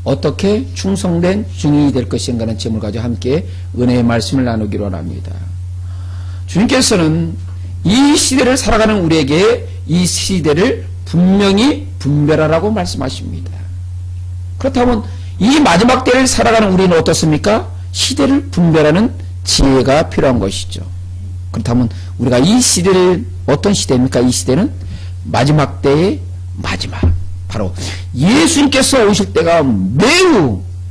어떻게 충성된 증인이 될 것인가는 제목을 가지고 함께 은혜의 말씀을 나누기로 합니다. 주님께서는 이 시대를 살아가는 우리에게 이 시대를 분명히 분별하라고 말씀하십니다. 그렇다면 이 마지막 때를 살아가는 우리는 어떻습니까? 시대를 분별하는 지혜가 필요한 것이죠. 그렇다면 우리가 이 시대를 어떤 시대입니까? 이 시대는 마지막 때의 마지막, 바로 예수님께서 오실 때가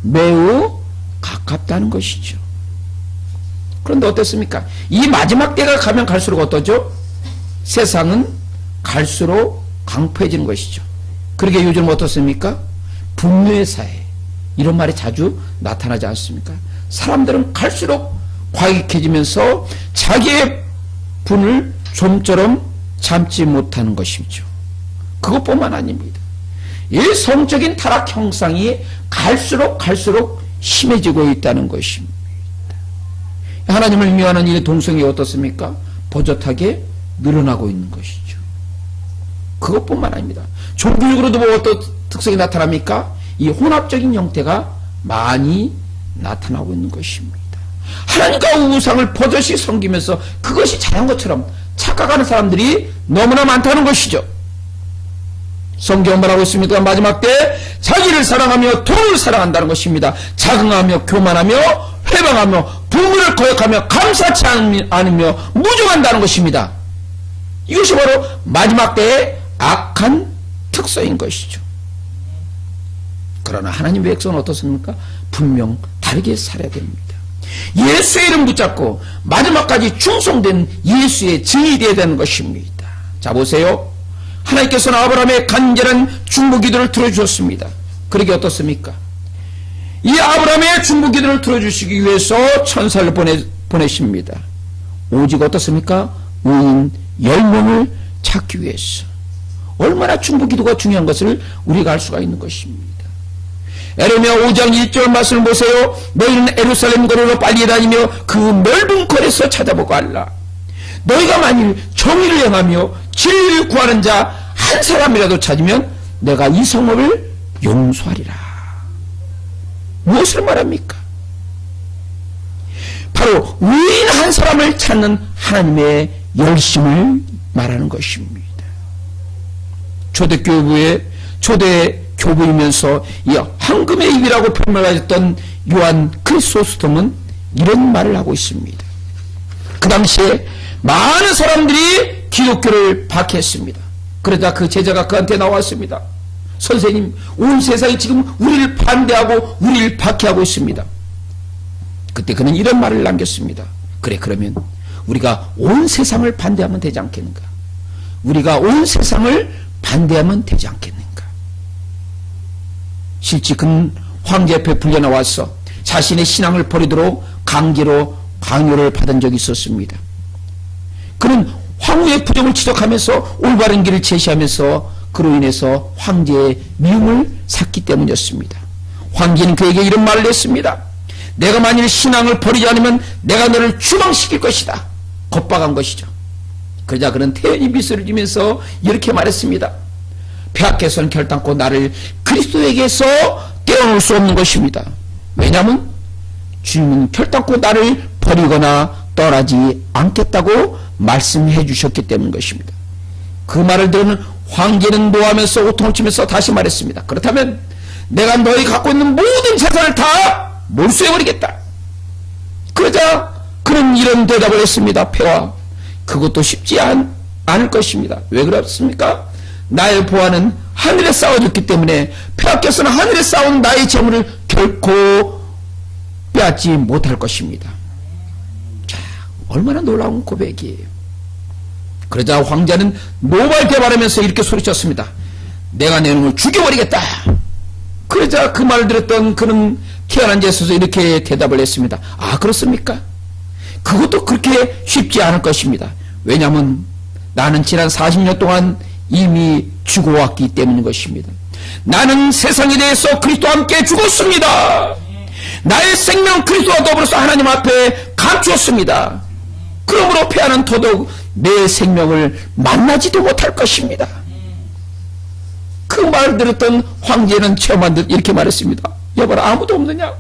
매우 가깝다는 것이죠. 그런데 어떻습니까? 이 마지막 때가 가면 갈수록 어떠죠? 세상은 갈수록 강포해지는 것이죠. 그러게 요즘 어떻습니까? 분노의 사회, 이런 말이 자주 나타나지 않습니까? 사람들은 갈수록 과격해지면서 자기의 분을 좀처럼 참지 못하는 것이죠. 그것뿐만 아닙니다. 이 성적인 타락 형상이 갈수록 심해지고 있다는 것입니다. 하나님을 미워하는 이 동성이 어떻습니까? 버젓하게 늘어나고 있는 것이죠. 그것뿐만 아닙니다. 종교적으로도 뭐 어떤 특성이 나타납니까? 이 혼합적인 형태가 많이 나타나고 있는 것입니다. 하나님과 우상을 버젓이 섬기면서 그것이 잘한 것처럼 착각하는 사람들이 너무나 많다는 것이죠. 성경은 뭐라고 있습니까? 마지막 때 자기를 사랑하며 돈을 사랑한다는 것입니다. 자긍하며 교만하며 회방하며 부모를 거역하며 감사치 않으며 무종한다는 것입니다. 이것이 바로 마지막 때의 악한 특성인 것이죠. 그러나 하나님의 백성은 어떻습니까? 분명 다르게 살아야 됩니다. 예수의 이름 붙잡고 마지막까지 충성된 예수의 증인이 되어야 되는 것입니다. 자, 보세요. 하나님께서는 아브라함의 간절한 중보기도를 들어주셨습니다. 그러게 어떻습니까? 이 아브라함의 중보기도를 들어주시기 위해서 천사를 보내십니다. 오직 어떻습니까? 의인 10명을 찾기 위해서. 얼마나 중보기도가 중요한 것을 우리가 알 수가 있는 것입니다. 에레미야 5장 1절 말씀을 보세요. 너희는 예루살렘 거리로 빨리 다니며 그 넓은 거리에서 찾아보고 알라. 너희가 만일 정의를 행하며 진리를 구하는 자 한 사람이라도 찾으면 내가 이 성읍을 용서하리라. 무엇을 말합니까? 바로 의인 한 사람을 찾는 하나님의 열심을 말하는 것입니다. 초대 교부이면서 이 황금의 입이라고 표명하였던 요한 크리소스톰은 이런 말을 하고 있습니다. 그 당시에 많은 사람들이 기독교를 박해했습니다. 그러자 그 제자가 그한테 나왔습니다. 선생님, 온 세상이 지금 우리를 반대하고 우리를 박해하고 있습니다. 그때 그는 이런 말을 남겼습니다. 그래, 그러면 우리가 온 세상을 반대하면 되지 않겠는가? 우리가 온 세상을 반대하면 되지 않겠는가? 실제 그는 황제 앞에 불려나와서 자신의 신앙을 버리도록 강제로 강요를 받은 적이 있었습니다. 그는 황후의 부정을 지적하면서 올바른 길을 제시하면서 그로 인해서 황제의 미움을 샀기 때문이었습니다. 황제는 그에게 이런 말을 했습니다. 내가 만일 신앙을 버리지 않으면 내가 너를 추방시킬 것이다. 겁박한 것이죠. 그러자 그는 태연히 미소를 지면서 이렇게 말했습니다. 폐하께서는 결단코 나를 그리스도에게서 떼어놓을 수 없는 것입니다. 왜냐하면 주님은 결단코 나를 버리거나 떠나지 않겠다고 말씀해 주셨기 때문인 것입니다. 그 말을 들은 황제는 노하면서 호통을 치면서 다시 말했습니다. 그렇다면 내가 너희 갖고 있는 모든 재산을 다 몰수해버리겠다. 그러자 그는 이런 대답을 했습니다. 폐하, 그것도 쉽지 않을 것입니다. 왜 그렇습니까? 나의 보화는 하늘에 쌓아졌기 때문에 폐하께서는 하늘에 쌓은 나의 재물을 결코 빼앗지 못할 것입니다. 자, 얼마나 놀라운 고백이에요. 그러자 황자는 노발대발하면서 이렇게 소리쳤습니다. 내가 내 놈을 죽여버리겠다. 그러자 그 말을 들었던 그는 태어난 데에 서서 이렇게 대답을 했습니다. 아, 그렇습니까? 그것도 그렇게 쉽지 않을 것입니다. 왜냐하면 나는 지난 40년 동안 이미 죽어왔기 때문인 것입니다. 나는 세상에 대해서 그리스도와 함께 죽었습니다. 나의 생명 그리스도와 더불어서 하나님 앞에 감추었습니다. 그러므로 폐하는 더더욱 내 생명을 만나지도 못할 것입니다. 그 말을 들었던 황제는 체험한 듯 이렇게 말했습니다. 여봐라, 아무도 없느냐?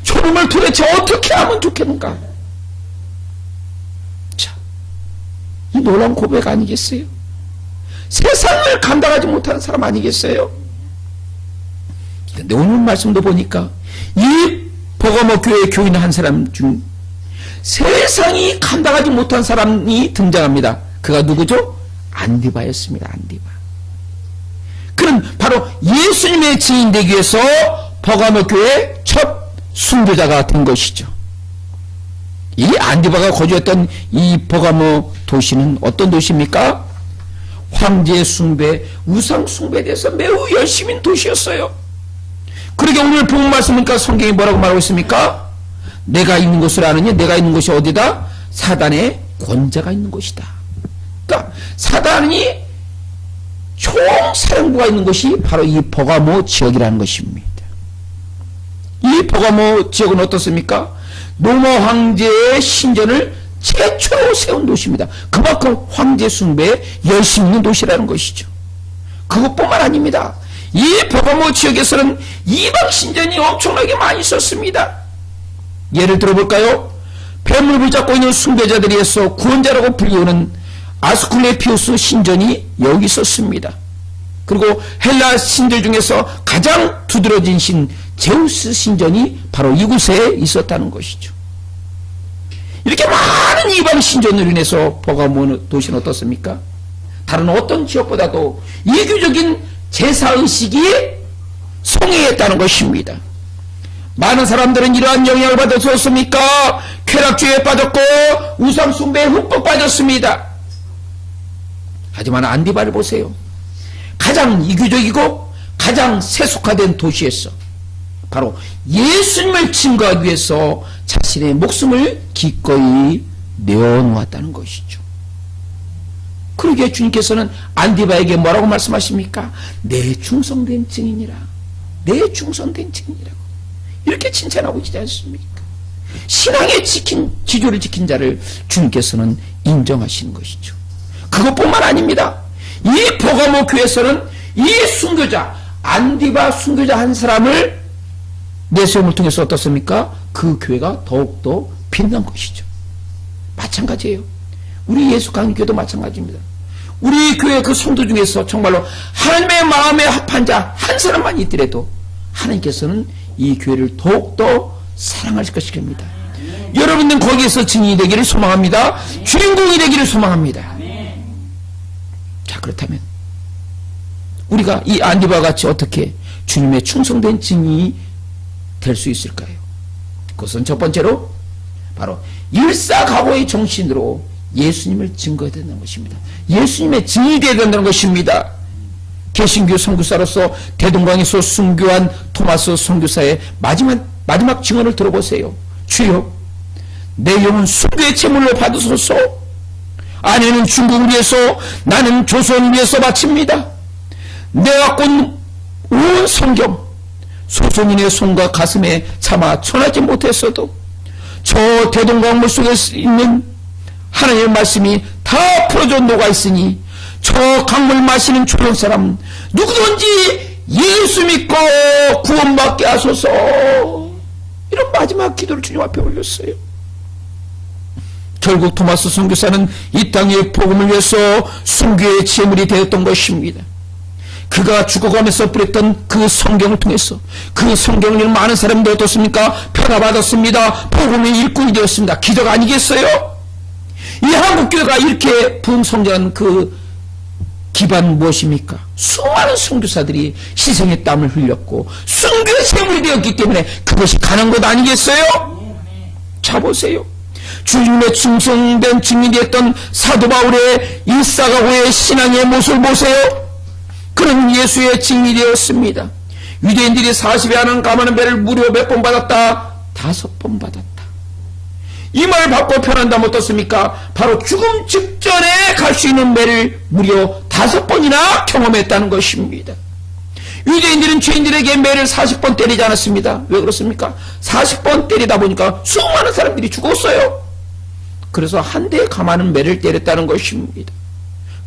저놈을 도대체 어떻게 하면 좋겠는가? 자, 이 놀라운 고백 아니겠어요? 세상을 감당하지 못하는 사람 아니겠어요? 그런데 오늘 말씀도 보니까 이 버가모 교회 교인 한 사람 중 세상이 감당하지 못한 사람이 등장합니다. 그가 누구죠? 안디바였습니다. 안디바. 그는 바로 예수님의 증인 되기 위해서 버가모 교회의 첫 순교자가 된 것이죠. 이 안디바가 거주했던 이 버가모 도시는 어떤 도시입니까? 황제 숭배, 우상 숭배에 대해서 매우 열심인 도시였어요. 그러게 오늘 본 말씀이니까 성경이 뭐라고 말하고 있습니까? 내가 있는 곳을 아느니 내가 있는 곳이 어디다? 사단의 권자가 있는 곳이다. 그러니까 사단이 총사령부가 있는 곳이 바로 이 버가모 지역이라는 것입니다. 이 버가모 지역은 어떻습니까? 로마 황제의 신전을 최초로 세운 도시입니다. 그만큼 황제 숭배에 열심히 있는 도시라는 것이죠. 그것뿐만 아닙니다. 이 버가모 지역에서는 이방 신전이 엄청나게 많이 있었습니다. 예를 들어볼까요? 뱀을 붙잡고 있는 숭배자들에서 구원자라고 불리우는 아스클레피우스 신전이 여기 있었습니다. 그리고 헬라 신들 중에서 가장 두드러진 신 제우스 신전이 바로 이곳에 있었다는 것이죠. 이렇게 많은 이방 신전으로 인해서 버가모 도시는 어떻습니까? 다른 어떤 지역보다도 이교적인 제사의식이 성행했다는 것입니다. 많은 사람들은 이러한 영향을 받았었습니까? 쾌락주의에 빠졌고 우상숭배에 흠뻑 빠졌습니다. 하지만 안디바를 보세요. 가장 이교적이고 가장 세속화된 도시에서 바로 예수님을 증거하기 위해서 자신의 목숨을 기꺼이 내어놓았다는 것이죠. 그러기에 주님께서는 안디바에게 뭐라고 말씀하십니까? 내 충성된 증인이라. 내 충성된 증인이라고. 이렇게 칭찬하고 있지 않습니까? 신앙의 지조를 지킨 자를 주님께서는 인정하시는 것이죠. 그것뿐만 아닙니다. 이 버가모 교회에서는 이 순교자, 안디바 순교자 한 사람을 내세움을 통해서 어떻습니까? 그 교회가 더욱더 빛난 것이죠. 마찬가지예요. 우리 예수 강림교회도 마찬가지입니다. 우리 교회 그 성도 중에서 정말로 하나님의 마음에 합한 자 한 사람만 있더라도 하나님께서는 이 교회를 더욱더 사랑하실 것입니다. 여러분들은 거기에서 증인이 되기를 소망합니다. 주인공이 되기를 소망합니다. 자, 그렇다면 우리가 이 안디바와 같이 어떻게 주님의 충성된 증인이 될 수 있을까요? 그것은 첫 번째로 바로 일사각오의 정신으로 예수님을 증거해야 된다는 것입니다. 예수님의 증인이 되어야 된다는 것입니다. 개신교 선교사로서 대동강에서 순교한 토마스 선교사의 마지막 증언을 들어보세요. 주여, 내 영은 순교의 제물로 받으소서. 아내는 중국을 위해서, 나는 조선을 위해서 바칩니다. 내가 꼰 온 성경 소손인의 손과 가슴에 차마 전하지 못했어도 저 대동강 물속에 있는 하나님의 말씀이 다 풀어져 녹아 있으니 저 강물 마시는 초령 사람 누구든지 예수 믿고 구원받게 하소서. 이런 마지막 기도를 주님 앞에 올렸어요. 결국 토마스 선교사는 이 땅의 복음을 위해서 순교의 제물이 되었던 것입니다. 그가 죽어가면서 뿌렸던 그 성경을 통해서 그 성경을 읽는 많은 사람들이 어떻습니까? 변화받았습니다. 복음의 일꾼이 되었습니다. 기적 아니겠어요? 이 한국교회가 이렇게 부흥성장한 그 기반 무엇입니까? 수많은 선교사들이 희생의 땀을 흘렸고 순교의 제물이 되었기 때문에 그것이 가능한 것 아니겠어요? 자, 보세요. 주님의 충성된 증인이 했던 사도 바울의 일사각오의 신앙의 모습을 보세요. 그는 예수의 증인이 되었습니다. 유대인들이 40에 하는 가마는 배를 무려 몇 번 받았다? 5번 받았다. 이 말을 받고 표현한다면 어떻습니까? 바로 죽음 직전에 갈 수 있는 배를 무려 5번이나 경험했다는 것입니다. 유대인들은 죄인들에게 매를 40번 때리지 않았습니다. 왜 그렇습니까? 40번 때리다 보니까 수많은 사람들이 죽었어요. 그래서 한 대 가마는 매를 때렸다는 것입니다.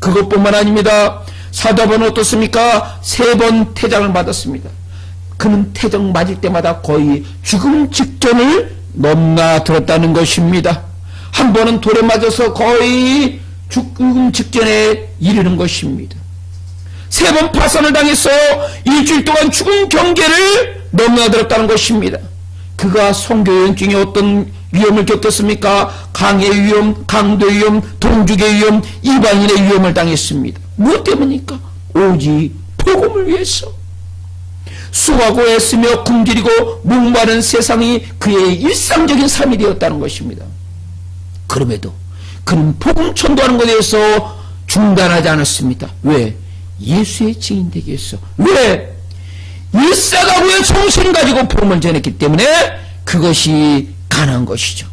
그것뿐만 아닙니다. 사도 바울은 어떻습니까? 3번 태장을 받았습니다. 그는 태장 맞을 때마다 거의 죽음 직전을 넘나들었다는 것입니다. 한 번은 돌에 맞아서 거의 죽음 직전에 이르는 것입니다. 3번 파산을 당해서 일주일 동안 죽음 경계를 넘나들었다는 것입니다. 그가 선교여행 중에 어떤 위험을 겪었습니까? 강의 위험, 강도의 위험, 동족의 위험, 이방인의 위험을 당했습니다. 무엇 때문입니까? 오직 복음을 위해서. 수고하고 애쓰며 굶주리고 목마른 세상이 그의 일상적인 삶이 되었다는 것입니다. 그럼에도 그는 복음 전도하는 것에 대해서 중단하지 않았습니다. 왜? 예수의 증인 되기 위해서. 왜? 일사가구의 정신을 가지고 복음을 전했기 때문에 그것이 가능한 것이죠.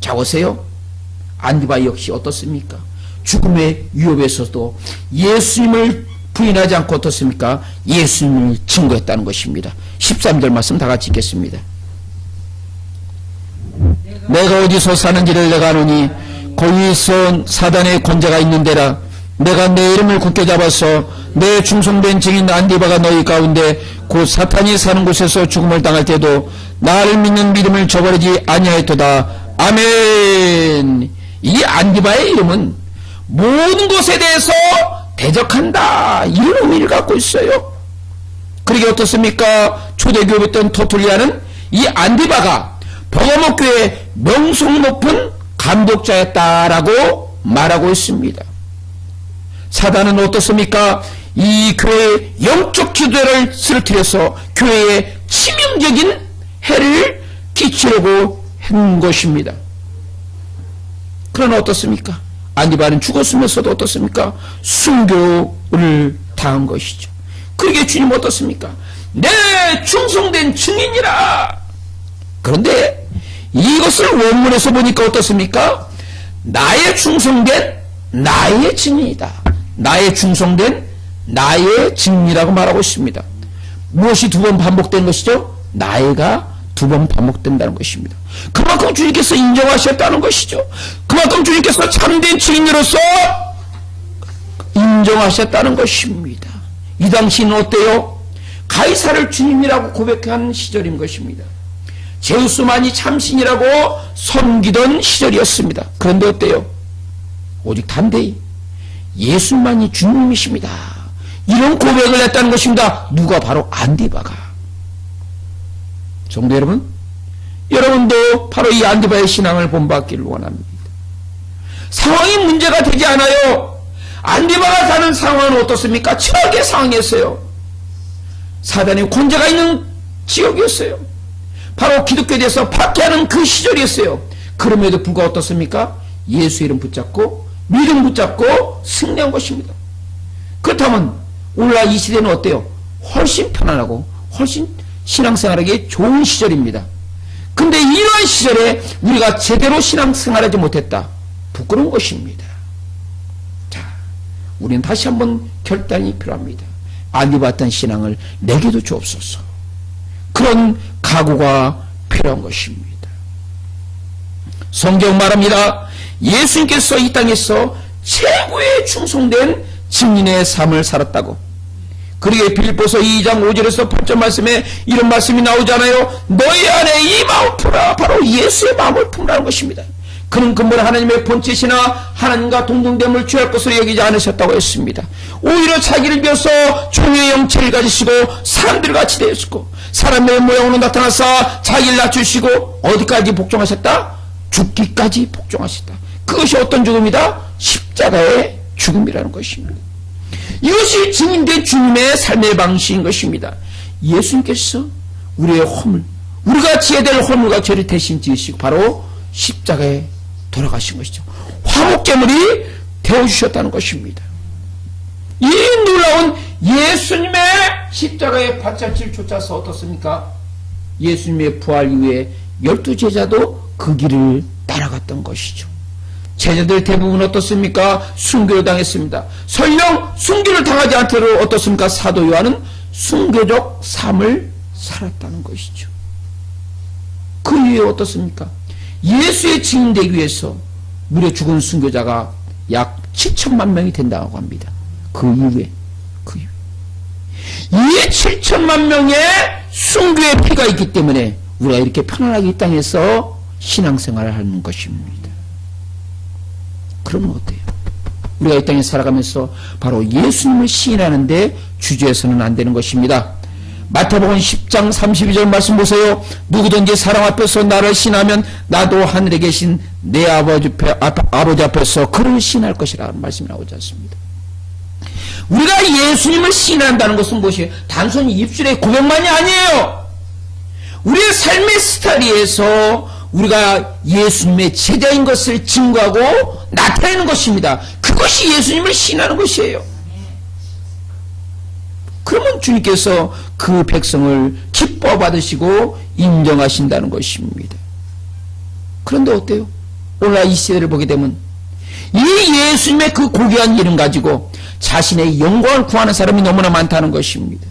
자, 보세요. 안디바 역시 어떻습니까? 죽음의 위협에서도 예수님을 부인하지 않고 어떻습니까? 예수님을 증거했다는 것입니다. 13절 말씀 다 같이 읽겠습니다. 내가 어디서 사는지를 내가 아노니 거기서 사단의 권세가 있는 데라. 내가 내 이름을 굳게 잡아서 내 충성된 증인 안디바가 너희 가운데 곧 사탄이 사는 곳에서 죽음을 당할 때도 나를 믿는 믿음을 저버리지 아니하였도다. 아멘. 이 안디바의 이름은 모든 것에 대해서 대적한다, 이런 의미를 갖고 있어요. 그러게 어떻습니까? 초대교회였던 터툴리아는 이 안디바가 버가모 교회의 명성 높은 감독자였다라고 말하고 있습니다. 사단은 어떻습니까? 이 교회의 영적 지도를 쓰러뜨려서 교회에 치명적인 해를 끼치려고 한 것입니다. 그러나 어떻습니까? 안디바는 죽었으면서도 어떻습니까? 순교를 당한 것이죠. 그러게 주님 어떻습니까? 내 충성된 증인이라. 그런데 이것을 원문에서 보니까 어떻습니까? 나의 충성된 나의 증인이다. 나의 충성된 나의 증인이라고 말하고 있습니다. 무엇이 2번 반복된 것이죠? 나의가 2번 반복된다는 것입니다. 그만큼 주님께서 인정하셨다는 것이죠. 그만큼 주님께서 참된 증인으로서 인정하셨다는 것입니다. 이 당시는 어때요? 가이사를 주님이라고 고백한 시절인 것입니다. 제우스만이 참신이라고 섬기던 시절이었습니다. 그런데 어때요? 오직 담대히 예수만이 주님이십니다, 이런 고백을 했다는 것입니다. 누가? 바로 안디바가. 성도 여러분, 여러분도 바로 이 안디바의 신앙을 본받기를 원합니다. 상황이 문제가 되지 않아요. 안디바가 사는 상황은 어떻습니까? 최악의 상황이었어요. 사단의 권세가 있는 지역이었어요. 바로 기독교에 대해서 박해하는 그 시절이었어요. 그럼에도 불구하고 어떻습니까? 예수 이름 붙잡고 믿음 붙잡고 승리한 것입니다. 그렇다면 오늘날 이 시대는 어때요? 훨씬 편안하고 훨씬 신앙생활하기 좋은 시절입니다. 근데 이러한 시절에 우리가 제대로 신앙생활하지 못했다, 부끄러운 것입니다. 자, 우리는 다시 한번 결단이 필요합니다. 안디바했던 신앙을 내게도 주옵소서. 그런 각오가 필요한 것입니다. 성경 말합니다. 예수님께서 이 땅에서 최고의 충성된 증인의 삶을 살았다고. 그러게 빌립보서 2장 5절에서 8절 말씀에 이런 말씀이 나오잖아요. 너희 안에 이 마음을 품으라. 바로 예수의 마음을 품으라는 것입니다. 그는 근본 하나님의 본체시나 하나님과 동등됨을 취할 것으로 여기지 않으셨다고 했습니다. 오히려 자기를 비워서 종의 영체를 가지시고 사람들 같이 되었고 사람의 모양으로 나타나사 자기를 낮추시고 어디까지 복종하셨다? 죽기까지 복종하셨다. 그것이 어떤 죽음이다? 십자가의 죽음이라는 것입니다. 이것이 증인된 주님의 삶의 방식인 것입니다. 예수님께서 우리의 허물, 우리가 지어야 될 허물과 죄를 대신 지으시고 바로 십자가에 돌아가신 것이죠. 화목제물이 되어주셨다는 것입니다. 이 놀라운 예수님의 십자가의 발자취를 쫓아서 어떻습니까? 예수님의 부활 이후에 12제자도 그 길을 따라갔던 것이죠. 제자들 대부분 어떻습니까? 순교를 당했습니다. 설령 순교를 당하지 않도록 어떻습니까? 사도 요한은 순교적 삶을 살았다는 것이죠. 그 이후에 어떻습니까? 예수의 증인되기 위해서 무려 죽은 순교자가 약 7천만 명이 된다고 합니다. 그 이후에 이 7천만 명의 순교의 피가 있기 때문에 우리가 이렇게 편안하게 이 땅에서 신앙생활을 하는 것입니다. 그러면 어때요? 우리가 이 땅에 살아가면서 바로 예수님을 시인하는데 주저해서는 안 되는 것입니다. 마태복음 10장 32절 말씀 보세요. 누구든지 사람 앞에서 나를 신하면 나도 하늘에 계신 내 아버지 앞에서 그를 신할 것이라는 말씀이 나오지 않습니다. 우리가 예수님을 신한다는 것은 무엇이에요? 단순히 입술의 고백만이 아니에요. 우리의 삶의 스타일에서 우리가 예수님의 제자인 것을 증거하고 나타내는 것입니다. 그것이 예수님을 신하는 것이에요. 그러면 주님께서 그 백성을 기뻐 받으시고 인정하신다는 것입니다. 그런데 어때요? 오늘날 이 시대를 보게 되면 이 예수님의 그 고귀한 이름 가지고 자신의 영광을 구하는 사람이 너무나 많다는 것입니다.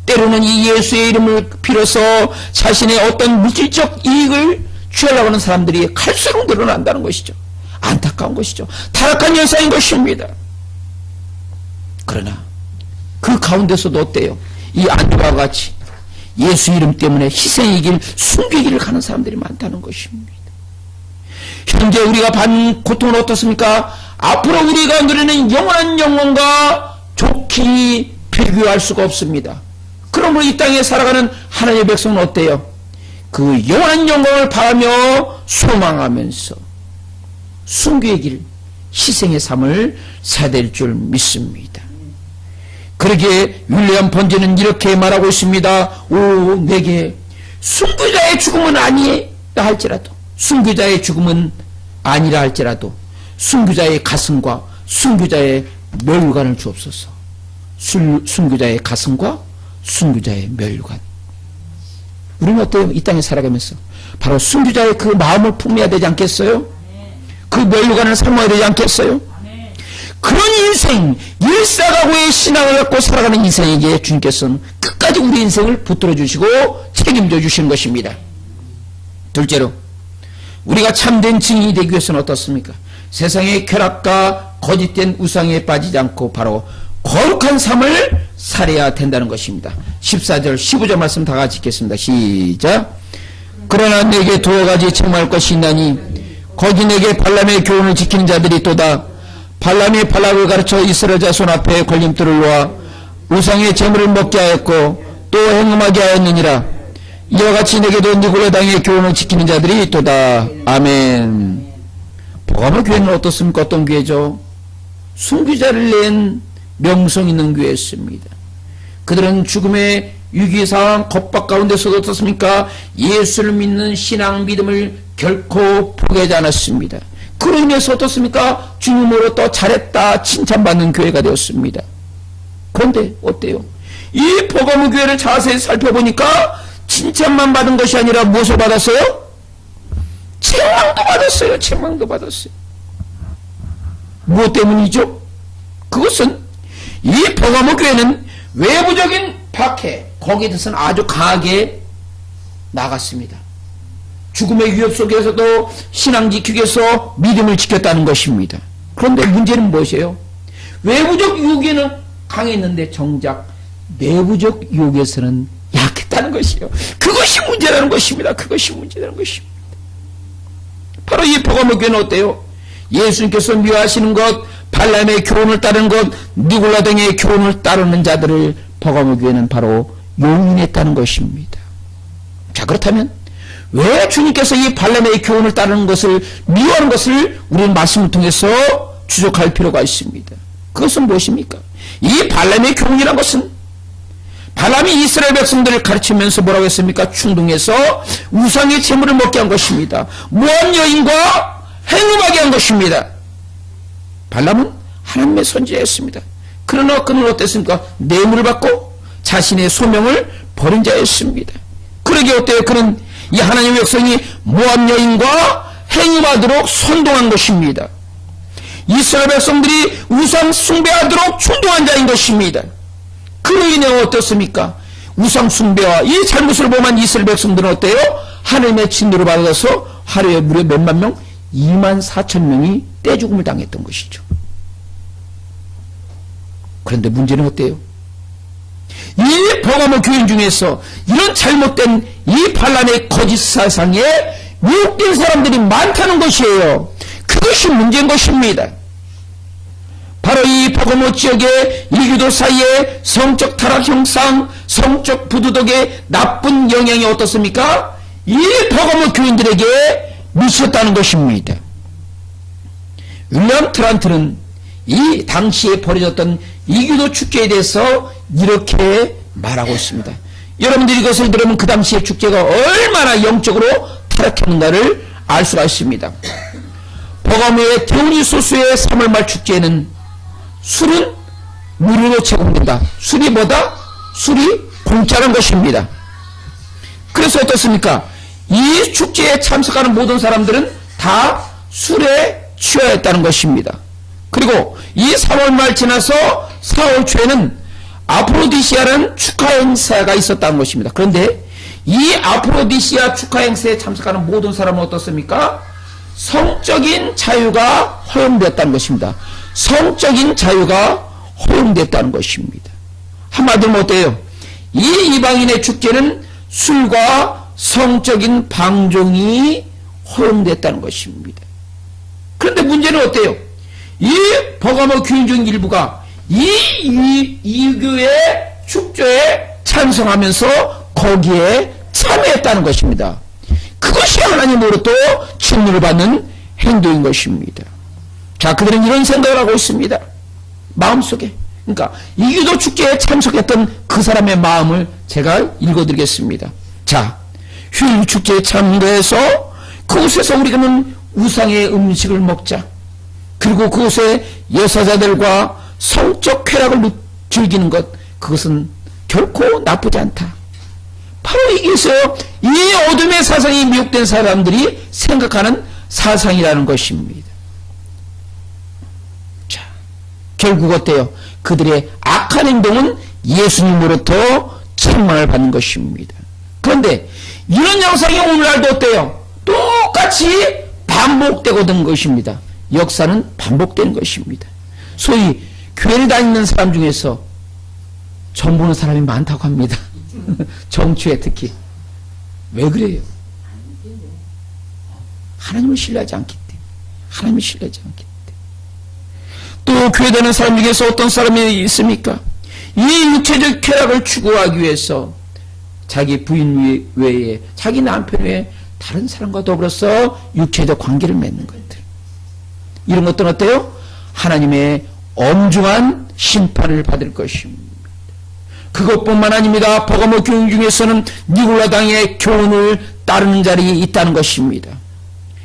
때로는 이 예수의 이름을 빌어서 자신의 어떤 물질적 이익을 취하려고 하는 사람들이 갈수록 늘어난다는 것이죠. 안타까운 것이죠. 타락한 현상인 것입니다. 그러나 그 가운데서도 어때요? 이 안디바와 같이 예수 이름 때문에 희생의 길, 순교의 길을 가는 사람들이 많다는 것입니다. 현재 우리가 받는 고통은 어떻습니까? 앞으로 우리가 누리는 영원한 영광과 좋게 비교할 수가 없습니다. 그러므로 이 땅에 살아가는 하나님의 백성은 어때요? 그 영원한 영광을 바라며 소망하면서 순교의 길, 희생의 삶을 살아야 될 줄 믿습니다. 그러기에 윌리엄 번제는 이렇게 말하고 있습니다. 오, 내게 순교자의 죽음은 아니라 할지라도, 순교자의 죽음은 아니라 할지라도 순교자의 가슴과 순교자의 멸관을 주옵소서. 순교자의 가슴과 순교자의 멸관. 우리는 어때요? 이 땅에 살아가면서 바로 순교자의 그 마음을 품어야 되지 않겠어요? 그 멸관을 삼아야 되지 않겠어요? 그런 인생, 일사각오의 신앙을 갖고 살아가는 인생에게 주님께서는 끝까지 우리 인생을 붙들어 주시고 책임져 주시는 것입니다. 둘째로, 우리가 참된 증인이 되기 위해서는 어떻습니까? 세상의 쾌락과 거짓된 우상에 빠지지 않고 바로 거룩한 삶을 살아야 된다는 것입니다. 14절, 15절 말씀 다 같이 읽겠습니다. 시작. 그러나 내게 두어 가지 책망할 것이 있나니 거기 내게 발람의 교훈을 지키는 자들이 또다. 발람이 발락을 가르쳐 이스라엘 자손 앞에 걸림돌을 놓아 우상의 재물을 먹게 하였고 또 행음하게 하였느니라. 이와 같이 내게도 니골라 당의 교훈을 지키는 자들이 있도다. 아멘. 보가모 교회는 어떻습니까? 어떤 교회죠? 순교자를 낸 명성 있는 교회였습니다. 그들은 죽음의 위기상황 겁박 가운데서도 어떻습니까? 예수를 믿는 신앙 믿음을 결코 포기하지 않았습니다. 그로 인해서 어떻습니까? 주님으로 또 잘했다 칭찬받는 교회가 되었습니다. 그런데 어때요? 이 보가모 교회를 자세히 살펴보니까 칭찬만 받은 것이 아니라 무엇을 받았어요? 책망도 받았어요. 책망도 받았어요. 무엇 때문이죠? 그것은 이 보가모 교회는 외부적인 박해, 거기에 대해서는 아주 강하게 나갔습니다. 죽음의 위협 속에서도 신앙 지키기 위해서 믿음을 지켰다는 것입니다. 그런데 문제는 무엇이에요? 외부적 유혹에는 강했는데 정작 내부적 유혹에서는 약했다는 것이에요. 그것이 문제라는 것입니다. 그것이 문제라는 것입니다. 바로 이 보가모 교회는 어때요? 예수님께서 미워하시는 것, 발람의 교훈을 따르는 것, 니골라 등의 교훈을 따르는 자들을 보가모 교회는 바로 용인했다는 것입니다. 자, 그렇다면 왜 주님께서 이 발람의 교훈을 따르는 것을 미워하는 것을 우리는 말씀을 통해서 추적할 필요가 있습니다. 그것은 무엇입니까? 이 발람의 교훈이라는 것은 발람이 이스라엘 백성들을 가르치면서 뭐라고 했습니까? 충동해서 우상의 재물을 먹게 한 것입니다. 모압 여인과 행음하게 한 것입니다. 발람은 하나님의 선지자였습니다. 그러나 그는 어땠습니까? 뇌물을 받고 자신의 소명을 버린 자였습니다. 그러게 어때요? 그는 이 하나님의 백성이 모압 여인과 행음하도록 선동한 것입니다. 이스라엘 백성들이 우상 숭배하도록 충동한 자인 것입니다. 그로 인해 어떻습니까? 우상 숭배와 이 잘못을 범한 이스라엘 백성들은 어때요? 하나님의 진노를 받아서 하루에 무려 몇만 명? 24,000명이 떼죽음을 당했던 것이죠. 그런데 문제는 어때요? 이 버가모 교인 중에서 이런 잘못된 이 반란의 거짓 사상에 미혹된 사람들이 많다는 것이에요. 그것이 문제인 것입니다. 바로 이 버가모 지역의 이교도 사이에 성적 타락 형상, 성적 부도덕의 나쁜 영향이 어떻습니까? 이 버가모 교인들에게 미쳤다는 것입니다. 윌리엄 트란트는 이 당시에 벌어졌던 이교도 축제에 대해서 이렇게 말하고 있습니다. 여러분들이 이것을 들으면 그 당시의 축제가 얼마나 영적으로 타락했는가를 알 수가 있습니다. 버가모의 디오니소스의 3월 말 축제에는 술은 무료로 제공된다. 술이 뭐다? 술이 공짜라는 것입니다. 그래서 어떻습니까? 이 축제에 참석하는 모든 사람들은 다 술에 취하였다는 것입니다. 그리고 이 3월 말 지나서 4월 초에는 아프로디시아라는 축하 행사가 있었다는 것입니다. 그런데 이 아프로디시아 축하 행사에 참석하는 모든 사람은 어떻습니까? 성적인 자유가 허용되었다는 것입니다. 성적인 자유가 허용됐다는 것입니다. 한마디로 어때요? 이 이방인의 축제는 술과 성적인 방종이 허용됐다는 것입니다. 그런데 문제는 어때요? 이 버가모 교인 중 일부가 이교의 축제에 찬성하면서 거기에 참여했다는 것입니다. 그것이 하나님으로부터 진노를 받는 행동인 것입니다. 자, 그들은 이런 생각을 하고 있습니다. 마음속에. 그러니까 이교도 축제에 참석했던 그 사람의 마음을 제가 읽어드리겠습니다. 자, 휴일 축제에 참가해서 그곳에서 우리는 우상의 음식을 먹자. 그리고 그곳에 여사자들과 성적 쾌락을 즐기는 것, 그것은 결코 나쁘지 않다. 바로 이게서 이 어둠의 사상이 미혹된 사람들이 생각하는 사상이라는 것입니다. 자, 결국 어때요? 그들의 악한 행동은 예수님으로부터 책망을 받는 것입니다. 그런데 이런 양상이 오늘날도 어때요? 똑같이 반복되거든 것입니다. 역사는 반복되는 것입니다. 소위 교회를 다니는 사람 중에서 전 보는 사람이 많다고 합니다. 정치에 특히. 왜 그래요? 하나님을 신뢰하지 않기 때문에. 하나님을 신뢰하지 않기 때문에. 또 교회 다니는 사람 중에서 어떤 사람이 있습니까? 이 육체적 쾌락을 추구하기 위해서 자기 부인 외에, 자기 남편 외에 다른 사람과 더불어서 육체적 관계를 맺는 것들. 이런 것들은 어때요? 하나님의 엄중한 심판을 받을 것입니다. 그것뿐만 아닙니다. 버가모 교인 중에서는 니골라당의 교훈을 따르는 자들이 있다는 것입니다.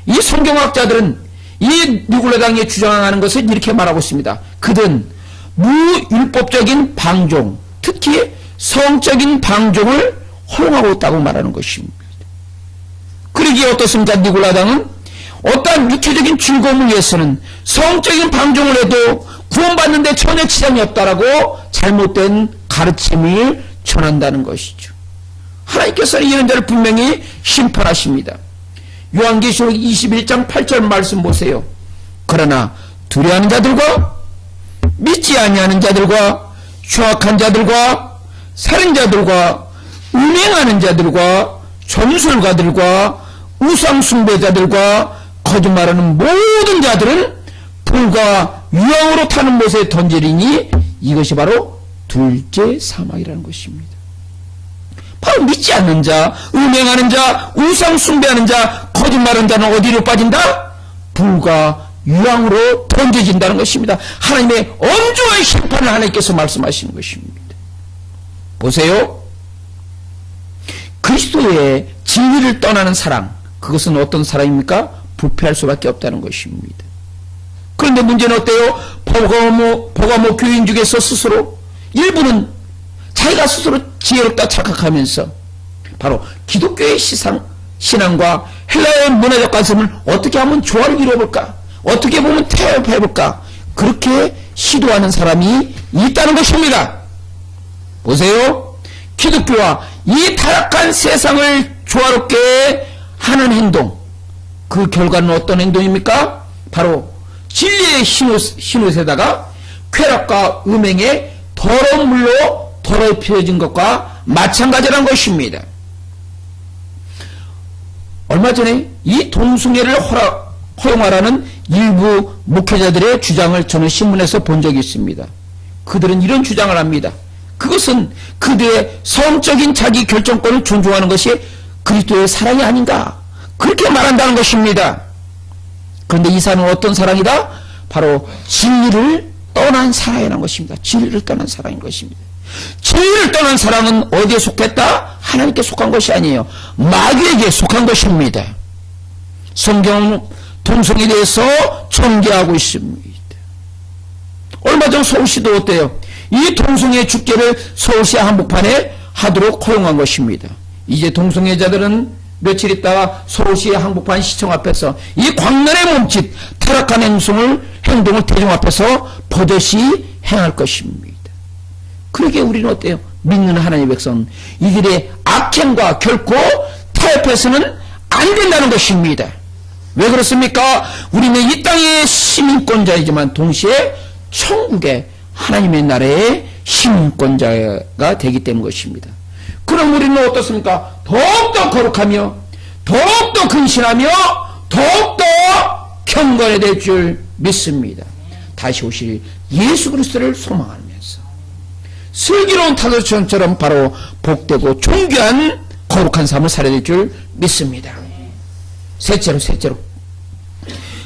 이 성경학자들은 이 니골라당이 주장하는 것을 이렇게 말하고 있습니다. 그들은 무율법적인 방종, 특히 성적인 방종을 허용하고 있다고 말하는 것입니다. 그러기에 어떻습니까? 니골라당은 어떠한 육체적인 즐거움을 위해서는 성적인 방종을 해도 구원받는데 전혀 지장이 없다라고 잘못된 가르침을 전한다는 것이죠. 하나님께서는 이런 자를 분명히 심판하십니다. 요한계시록 21장 8절 말씀 보세요. 그러나 두려워하는 자들과 믿지 아니하는 자들과 추악한 자들과 살인자들과 음행하는 자들과 점술가들과 우상숭배자들과 거짓말하는 모든 자들은 불과 유황으로 타는 못에 던지리니 이것이 바로 둘째 사망이라는 것입니다. 바로 믿지 않는 자, 음행하는 자, 우상숭배하는 자, 거짓말하는 자는 어디로 빠진다? 불과 유황으로 던져진다는 것입니다. 하나님의 엄중한 심판을 하나님께서 말씀하시는 것입니다. 보세요. 그리스도의 진리를 떠나는 사랑, 그것은 어떤 사랑입니까? 부패할 수밖에 없다는 것입니다. 그런데 문제는 어때요? 버가모 교인 중에서 스스로 일부는 자기가 스스로 지혜롭다 착각하면서 바로 기독교의 신앙과 헬라의 문화적 관점을 어떻게 하면 조화를 이루어볼까? 어떻게 보면 태업해볼까? 그렇게 시도하는 사람이 있다는 것입니다. 보세요. 기독교와 이 타락한 세상을 조화롭게 하는 행동, 그 결과는 어떤 행동입니까? 바로 진리의 흰옷에다가 쾌락과 음행에 더러운 물로 더럽혀진 것과 마찬가지라는 것입니다. 얼마 전에 이 동성애를 허용하라는 일부 목회자들의 주장을 저는 신문에서 본 적이 있습니다. 그들은 이런 주장을 합니다. 그것은 그들의 성적인 자기 결정권을 존중하는 것이 그리스도의 사랑이 아닌가, 그렇게 말한다는 것입니다. 그런데 이 사랑은 어떤 사랑이다? 바로 진리를 떠난 사랑이라는 것입니다. 진리를 떠난 사랑인 것입니다. 진리를 떠난 사랑은 어디에 속했다? 하나님께 속한 것이 아니에요. 마귀에게 속한 것입니다. 성경은 동성애에 대해서 전개하고 있습니다. 얼마 전 서울시도 어때요? 이 동성애 축제를 서울시 한복판에 하도록 허용한 것입니다. 이제 동성애자들은 며칠 있다가 서울시 한복판 시청 앞에서 이 광란의 몸짓, 타락한 행동을 대중 앞에서 버젓이 행할 것입니다. 그러게 우리는 어때요? 믿는 하나님의 백성, 이들의 악행과 결코 타협해서는 안 된다는 것입니다. 왜 그렇습니까? 우리는 이 땅의 시민권자이지만 동시에 천국의 하나님의 나라의 시민권자가 되기 때문 것입니다. 그럼 우리는 어떻습니까? 더욱더 거룩하며 더욱더 근신하며 더욱더 경건해야 될 줄 믿습니다. 다시 오실 예수 그리스도를 소망하면서 슬기로운 타도처럼 바로 복되고 존귀한 거룩한 삶을 살아야 될 줄 믿습니다. 셋째로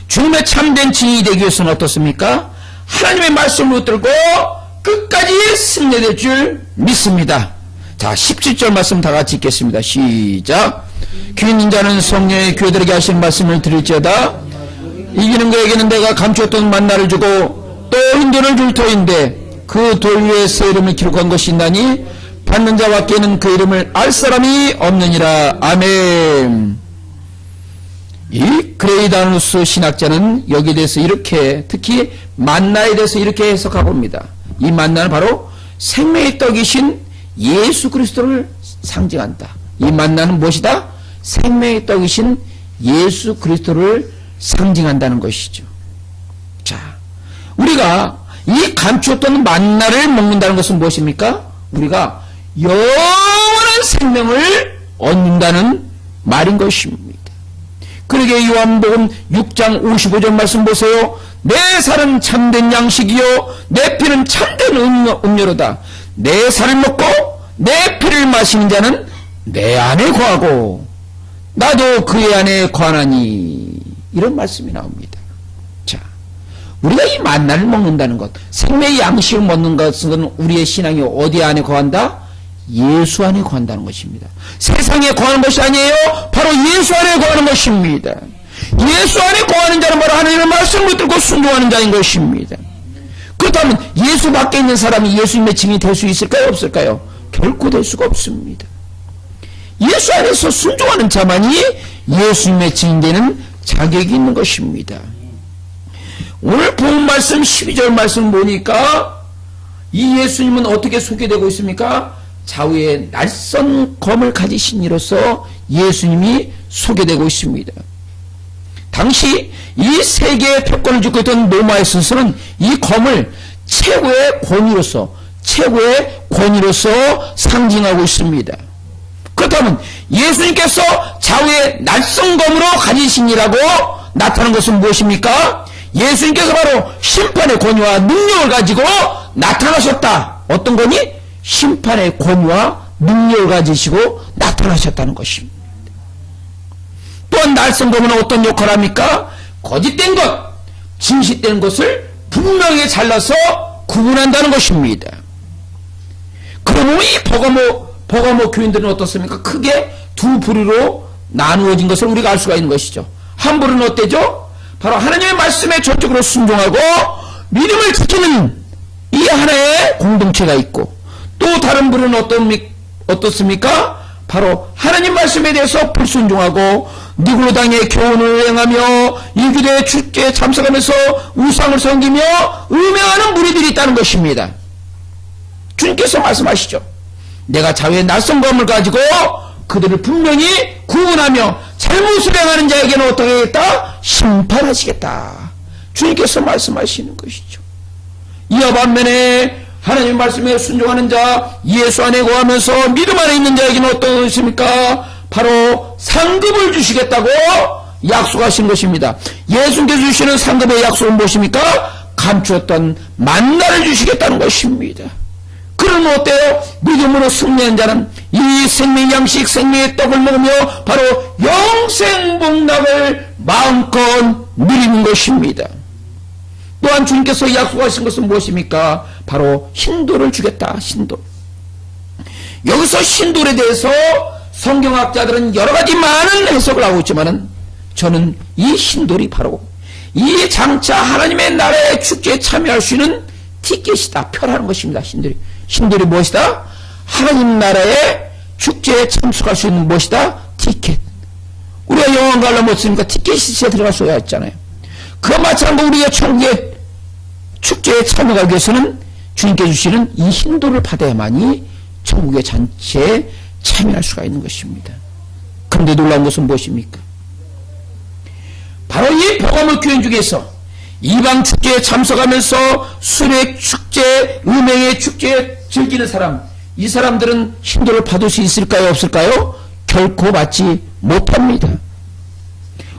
주님의 참된 증인이 되기 위해서는 어떻습니까? 하나님의 말씀을 붙들고 끝까지 승리될 줄 믿습니다. 자, 17절 말씀 다 같이 읽겠습니다. 시작. 귀 있는 자는 성령의 교회들에게 하시는 말씀을 들을지어다. 이기는 그에게는 내가 감추었던 만나를 주고 또 흰돌을 줄 터인데 그 돌 위에 새 이름을 기록한 것이 있나니 받는 자밖에는 그 이름을 알 사람이 없느니라. 아멘. 이 그레이다누스 신학자는 여기에 대해서 이렇게, 특히 만나에 대해서 이렇게 해석하고 옵니다. 이 만나는 바로 생명의 떡이신 예수 그리스도를 상징한다. 이 만나는 무엇이다? 생명의 떡이신 예수 그리스도를 상징한다는 것이죠. 자, 우리가 이 감추었던 만나를 먹는다는 것은 무엇입니까? 우리가 영원한 생명을 얻는다는 말인 것입니다. 그러게 요한복음 6장 55절 말씀 보세요. 내 살은 참된 양식이요 내 피는 참된 음료로다. 내 살을 먹고 내 피를 마시는 자는 내 안에 거하고 나도 그의 안에 거하나니, 이런 말씀이 나옵니다. 자, 우리가 이 만나를 먹는다는 것, 생명의 양식을 먹는 것은 우리의 신앙이 어디 안에 거한다? 예수 안에 거한다는 것입니다. 세상에 거하는 것이 아니에요. 바로 예수 안에 거하는 것입니다. 예수 안에 거하는 자는 바로 하나님의 말씀을 듣고 순종하는 자인 것입니다. 그렇다면 예수 밖에 있는 사람이 예수님의 증인이 될 수 있을까요? 없을까요? 결코 될 수가 없습니다. 예수 안에서 순종하는 자만이 예수님의 증인되는 자격이 있는 것입니다. 오늘 본 말씀 12절 말씀 보니까 이 예수님은 어떻게 소개되고 있습니까? 좌우에 낯선 검을 가지신 이로서 예수님이 소개되고 있습니다. 당시 이 세계의 패권을 쥐고 있던 로마의 순서는 이 검을 최고의 권위로서 상징하고 있습니다. 그렇다면 예수님께서 좌우에 낯선 검으로 가지신이라고 나타난 것은 무엇입니까? 예수님께서 바로 심판의 권위와 능력을 가지고 나타나셨다. 어떤 권위? 심판의 권위와 능력을 가지시고 나타나셨다는 것입니다. 또한 낯선 검은 어떤 역할을 합니까? 거짓된 것, 진실된 것을 분명히 잘라서 구분한다는 것입니다. 그러면 이 버가모 교인들은 어떻습니까? 크게 두 부류로 나누어진 것을 우리가 알 수가 있는 것이죠. 한 부류는 어때죠? 바로 하나님의 말씀에 전적으로 순종하고 믿음을 지키는 이 하나의 공동체가 있고, 또 다른 부류는 어떻습니까? 바로 하나님 말씀에 대해서 불순종하고 니고로당의 교훈을 행하며 일교대의 축제에 참석하면서 우상을 섬기며 음행하는 무리들이 있다는 것입니다. 주님께서 말씀하시죠. 내가 좌우에 낯선 검을 가지고 그들을 분명히 구분하며 잘못을 행하는 자에게는 어떻게 하겠다? 심판하시겠다. 주님께서 말씀하시는 것이죠. 이와 반면에 하나님 말씀에 순종하는 자, 예수 안에 거하면서 믿음 안에 있는 자에게는 어떤 것입니까? 바로 상급을 주시겠다고 약속하신 것입니다. 예수께서 주시는 상급의 약속은 무엇입니까? 감추었던 만나를 주시겠다는 것입니다. 그러면 어때요? 믿음으로 승리한 자는 이 생명 양식, 생명의 떡을 먹으며 바로 영생복락을 마음껏 누리는 것입니다. 또한 주님께서 약속하신 것은 무엇입니까? 바로 신도를 주겠다. 신도. 여기서 신도에 대해서 성경학자들은 여러 가지 많은 해석을 하고 있지만은 저는 이 신돌이 바로 이 장차 하나님의 나라의 축제에 참여할 수 있는 티켓이다, 표라는 것입니다. 신돌이 무엇이다? 하나님 나라의 축제에 참석할 수 있는 무엇이다? 티켓. 우리가 영원 가려면 어떻습니까? 티켓이 있어야 들어갈 수가 있잖아요. 그와 마찬가지로 우리가 천국의 축제에 참여하기 위해서는 주님께 주시는 이 신도를 받아야만이 천국의 잔치에 참여할 수가 있는 것입니다. 그런데 놀라운 것은 무엇입니까? 바로 이 복음의 교인 중에서 이방 축제에 참석하면서 수레 축제, 음행의 축제에 즐기는 사람, 이 사람들은 신도를 받을 수 있을까요? 없을까요? 결코 받지 못합니다.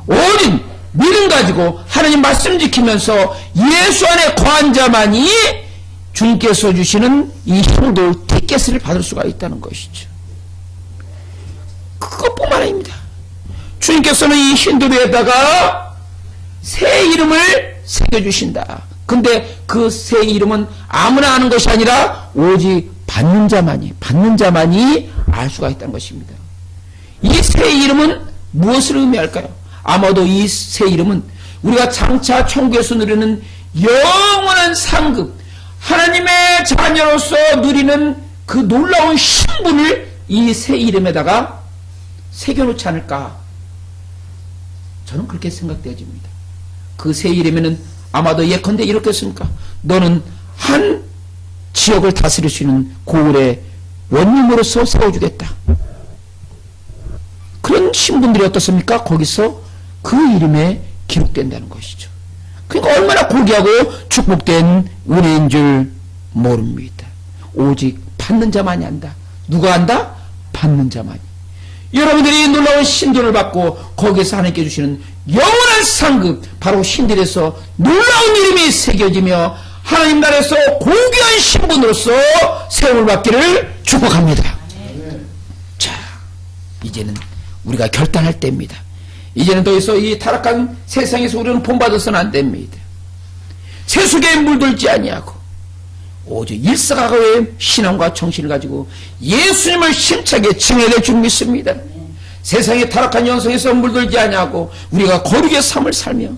오직 믿음 가지고 하나님 말씀 지키면서 예수 안에 거한 자만이 주님께서 주시는 이 신도 티켓을 받을 수가 있다는 것이죠. 그것뿐만 아닙니다. 주님께서는 이 힌두교에다가 새 이름을 새겨주신다. 근데 그 새 이름은 아무나 아는 것이 아니라 오직 받는 자만이 알 수가 있다는 것입니다. 이 새 이름은 무엇을 의미할까요? 아마도 이 새 이름은 우리가 장차 천국에서 누리는 영원한 상급, 하나님의 자녀로서 누리는 그 놀라운 신분을 이 새 이름에다가 새겨놓지 않을까? 저는 그렇게 생각되어집니다. 그 새 이름에는 아마도 예컨대 이렇게 했습니까? 너는 한 지역을 다스릴 수 있는 고을의 원님으로서 세워주겠다. 그런 신분들이 어떻습니까? 거기서 그 이름에 기록된다는 것이죠. 그러니까 얼마나 고귀하고 축복된 은혜인 줄 모릅니다. 오직 받는 자만이 안다. 누가 안다? 받는 자만이. 여러분들이 놀라운 신도를 받고 거기에서 하나님께 주시는 영원한 상급, 바로 신들에서 놀라운 이름이 새겨지며 하나님 나라에서 고귀한 신분으로서 세움을 받기를 축복합니다. 자, 이제는 우리가 결단할 때입니다. 이제는 더 이상 이 타락한 세상에서 우리는 본받아서는 안 됩니다. 세속에 물들지 아니하고 오직 일사각오의 신앙과 정신을 가지고 예수님을 힘차게 증언할 줄 믿습니다. 세상의 타락한 영성에서 물들지 아니하고 우리가 거룩의 삶을 살며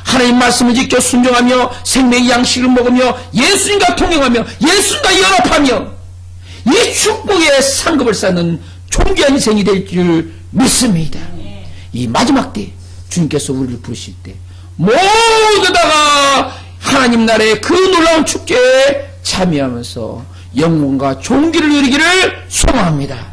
하나님 말씀을 지켜 순종하며 생명의 양식을 먹으며 예수님과 동행하며 예수님과 연합하며 이 축복의 상급을 쌓는 존귀한 인생이 될 줄 믿습니다. 이 마지막 때 주님께서 우리를 부르실 때 모두 다가 하나님 나라의 그 놀라운 축제에 참여하면서 영광과 존귀를 누리기를 소망합니다.